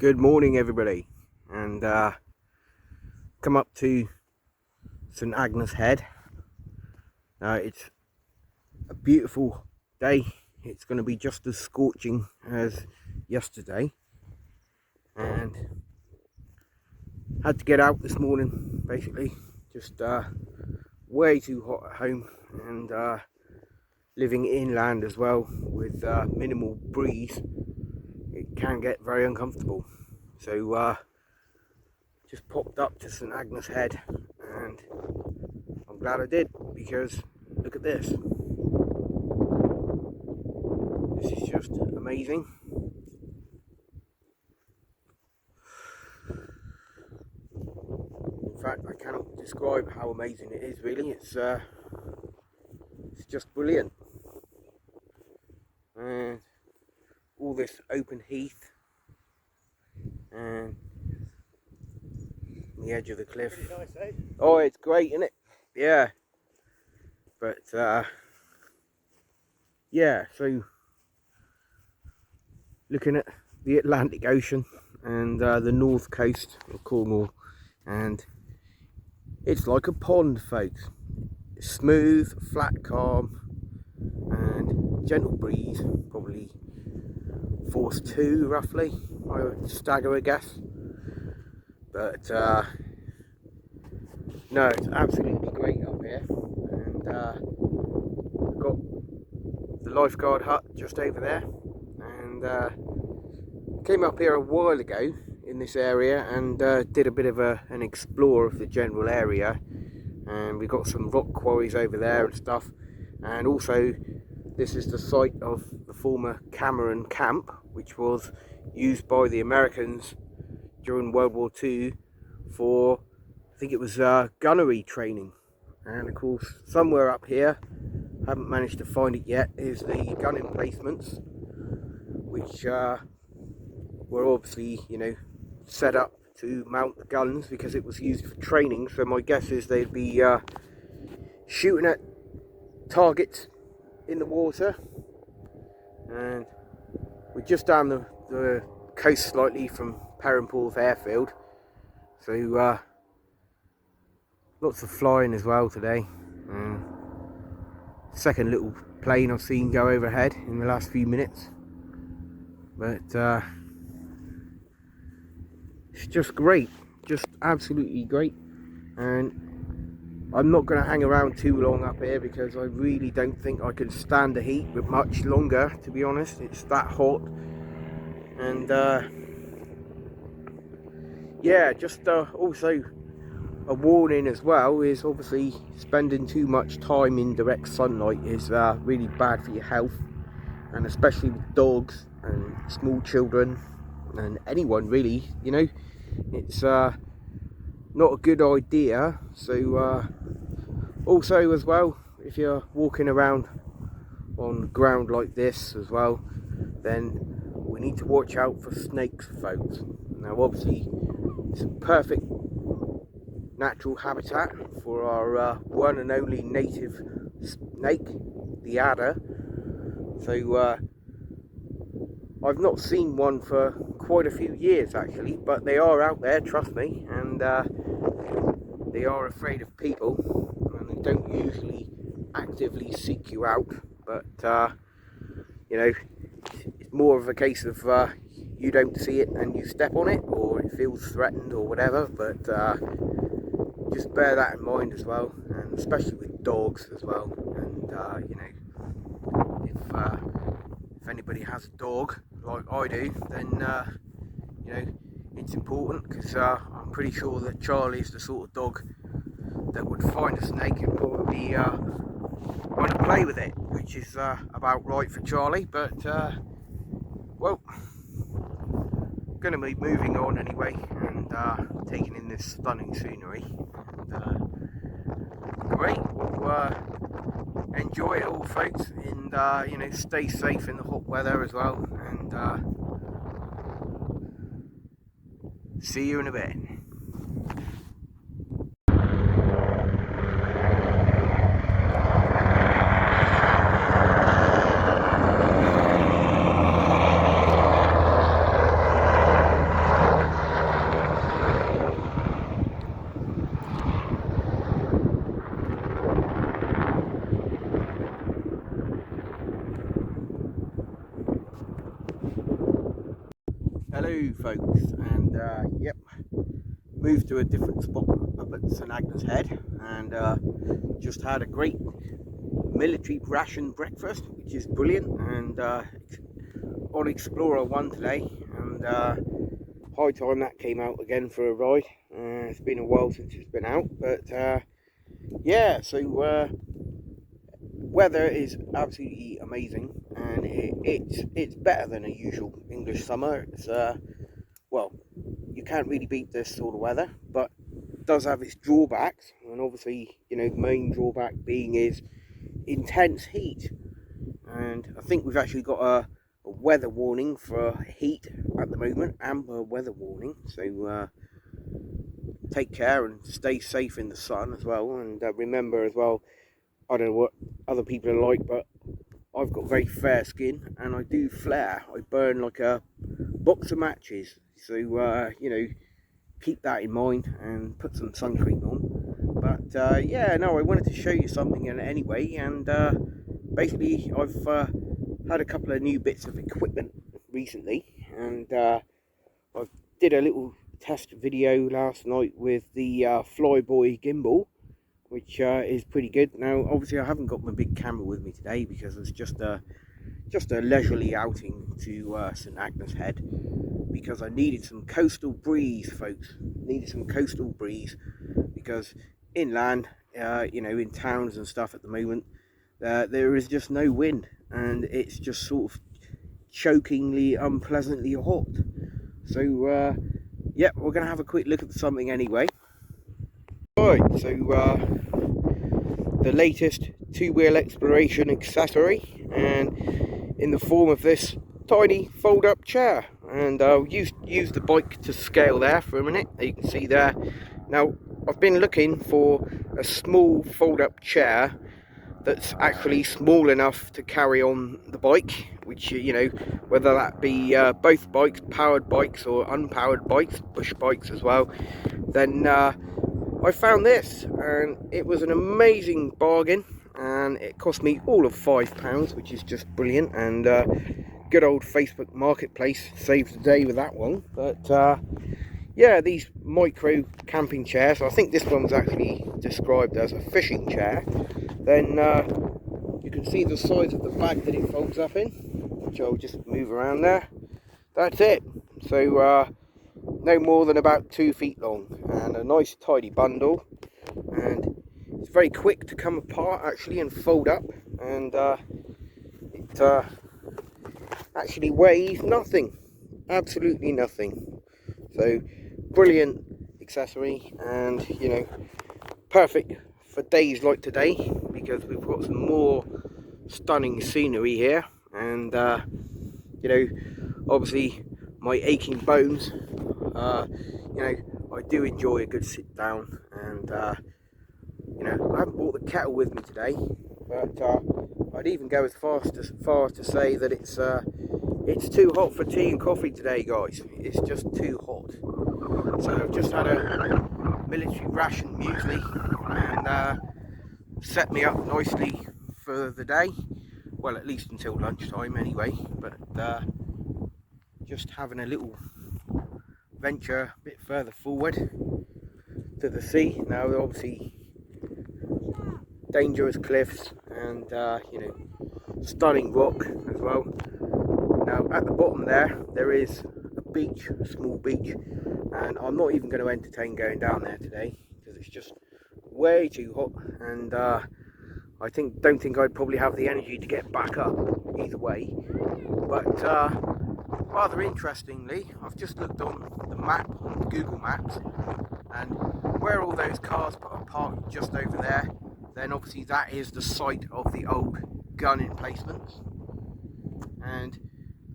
Good morning, everybody, and come up to St.Agnes Head. It's a beautiful day. It's going to be just as scorching as yesterday, and had to get out this morning. Basically, just way too hot at home, and living inland as well with minimal breeze. It can get very uncomfortable. So just popped up to St.Agnes Head, and I'm glad I did, because look at this. This is just amazing. In fact, I cannot describe how amazing it is, really. It's just brilliant. And all this open heath and the edge of the cliff. Pretty nice, eh? Oh, it's great, isn't it? Yeah. But yeah, so looking at the Atlantic Ocean and the north coast of Cornwall, and it's like a pond, folks. It's smooth, flat, calm, and gentle breeze, probably force 2 roughly, I would stagger, I guess. But no, it's absolutely great up here, and we've got the lifeguard hut just over there, and came up here a while ago in this area and did a bit of an explore of the general area, and we got some rock quarries over there and stuff, and also this is the site of the former Cameron camp, which was used by the Americans during World War II for, I think it was gunnery training. And of course, somewhere up here, haven't managed to find it yet, is the gun emplacements, which were obviously, set up to mount the guns because it was used for training. So my guess is they'd be shooting at targets in the water. And we're just down the coast slightly from Perranporth airfield, so lots of flying as well today. Second little plane I've seen go overhead in the last few minutes, but it's just great, just absolutely great. And I'm not going to hang around too long up here because I really don't think I can stand the heat much longer, to be honest. It's that hot. And yeah, just also a warning as well is obviously spending too much time in direct sunlight is really bad for your health, and especially with dogs and small children and anyone really, it's not a good idea. So also as well, if you're walking around on ground like this as well, then we need to watch out for snakes, folks. Now obviously it's a perfect natural habitat for our one and only native snake, the adder. So I've not seen one for quite a few years actually, but they are out there, trust me, and they are afraid of people, and they don't usually actively seek you out, but it's more of a case of you don't see it and you step on it, or it feels threatened or whatever. But just bear that in mind as well, and especially with dogs as well. And if anybody has a dog like I do, then it's important, because I'm pretty sure that Charlie is the sort of dog that would find a snake and probably want to play with it, which is about right for Charlie. But well, going to be moving on anyway, and taking in this stunning scenery. And great, we'll enjoy it all, folks, and stay safe in the hot weather as well, and see you in a bit. Hello folks, and yep, moved to a different spot up at St.Agnes Head, and just had a great military ration breakfast, which is brilliant, and on Explorer 1 today, and high time that came out again for a ride. It's been a while since it's been out, but yeah, so weather is absolutely amazing, and it's better than a usual English summer. It's well, you can't really beat this sort of weather, but it does have its drawbacks, and obviously, you know, the main drawback being is intense heat. And I think we've actually got a weather warning for heat at the moment, amber weather warning, so take care and stay safe in the sun as well. And remember as well, I don't know what other people are like, but I've got very fair skin and I do flare. I burn like a box of matches, so you know, keep that in mind and put some sun cream on. But yeah, no, I wanted to show you something anyway, and basically I've had a couple of new bits of equipment recently, and I did a little test video last night with the Flyboy gimbal, which is pretty good. Now obviously I haven't got my big camera with me today because it's just a leisurely outing to St.Agnes Head, because I needed some coastal breeze, folks. Needed some coastal breeze because inland, you know, in towns and stuff at the moment, there is just no wind, and it's just sort of chokingly, unpleasantly hot. So yeah, we're gonna have a quick look at something anyway. Right, so the latest two-wheel exploration accessory, and in the form of this tiny fold-up chair. And I'll use the bike to scale there for a minute. You can see there. Now I've been looking for a small fold-up chair that's actually small enough to carry on the bike, which, you know, whether that be both bikes, powered bikes or unpowered bikes, push bikes as well. Then I found this, and it was an amazing bargain, and it cost me all of £5, which is just brilliant. And good old Facebook Marketplace saved the day with that one. But yeah, these micro camping chairs, I think this one was actually described as a fishing chair. Then you can see the size of the bag that it folds up in, which I'll just move around there. That's it. So no more than about 2 feet long, and a nice tidy bundle, and it's very quick to come apart actually and fold up, and it actually weighs nothing, absolutely nothing. So brilliant accessory, and you know, perfect for days like today, because we've got some more stunning scenery here, and you know, obviously my aching bones, you know, I do enjoy a good sit down. And you know, I haven't brought the kettle with me today, but I'd even go as far as to say that it's too hot for tea and coffee today, guys. It's just too hot. So I've just had a military ration muesli, and set me up nicely for the day. Well, at least until lunchtime anyway. But just having a little venture a bit further forward to the sea. Now obviously dangerous cliffs, and you know, stunning rock as well. Now at the bottom there is a beach, a small beach, and I'm not even going to entertain going down there today because it's just way too hot, and I don't think I'd probably have the energy to get back up either way. But rather interestingly, I've just looked on the map, on Google Maps, and where all those cars are parked just over there, then obviously that is the site of the old gun emplacements. And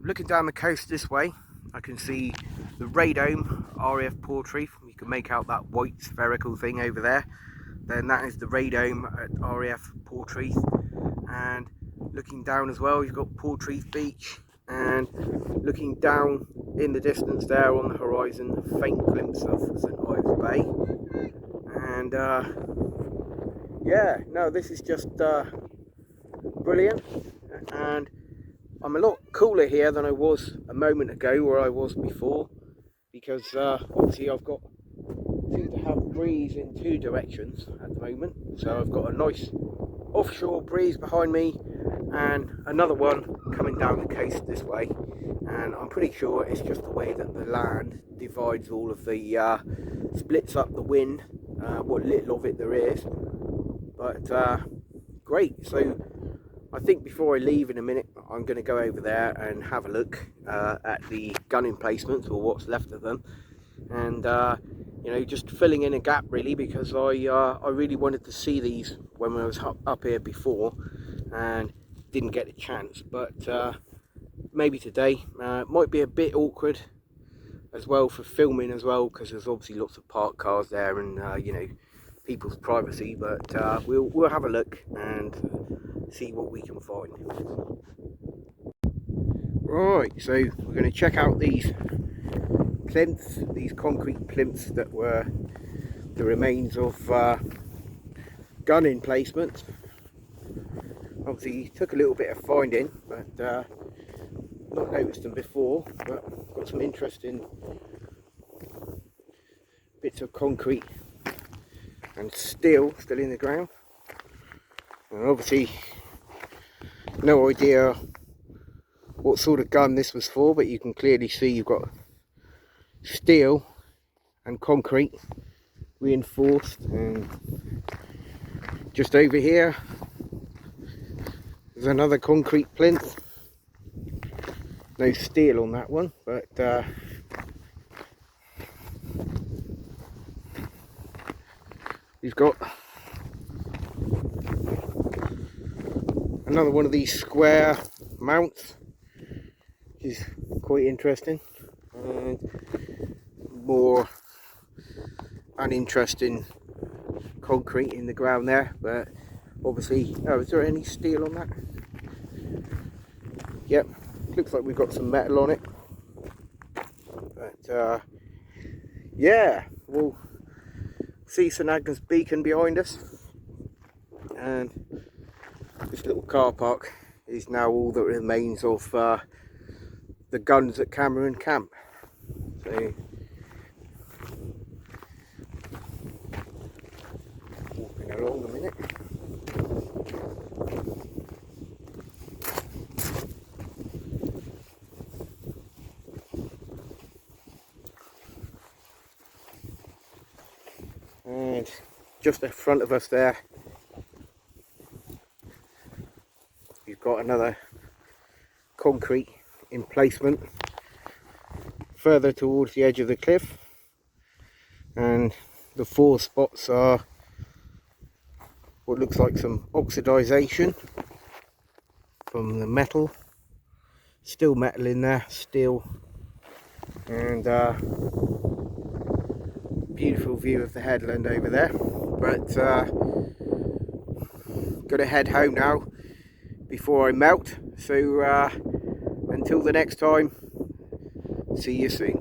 looking down the coast this way, I can see the radome RAF Portreif. You can make out that white spherical thing over there. Then that is the radome at RAF Portreif. And looking down as well, you've got Portreif Beach, and looking down in the distance there on the horizon, a faint glimpse of St.Agnes Bay. And yeah, no, this is just brilliant. And I'm a lot cooler here than I was a moment ago, where I was before, because obviously I've got seem to have breeze in two directions at the moment. So I've got a nice offshore breeze behind me and another one coming down the coast this way, and I'm pretty sure it's just the way that the land divides all of the splits up the wind, what little of it there is. But great. So I think before I leave in a minute, I'm going to go over there and have a look at the gun emplacements, or what's left of them, and you know, just filling in a gap really, because I really wanted to see these when I was up here before and didn't get a chance. But maybe today might be a bit awkward as well for filming as well, because there's obviously lots of parked cars there and you know, people's privacy. But we'll have a look and see what we can find. Right, so we're going to check out these plinths, these concrete plinths that were the remains of gun emplacements. Obviously took a little bit of finding, but not noticed them before, but got some interesting bits of concrete and steel still in the ground. And obviously no idea what sort of gun this was for, but you can clearly see you've got steel and concrete reinforced. And just over here there's another concrete plinth. No steel on that one, but we've got another one of these square mounts, which is quite interesting, and more uninteresting concrete in the ground there. But obviously, oh, is there any steel on that? Yep, looks like we've got some metal on it. But yeah, we'll see St. Agnes beacon behind us, and this little car park is now all that remains of the guns at Cameron Camp. So walking along a minute. And just in front of us there, you've got another concrete emplacement further towards the edge of the cliff, and the four spots are what looks like some oxidization from the metal. Still metal in there, steel, and beautiful view of the headland over there. But gotta head home now before I melt. So until the next time, see you soon.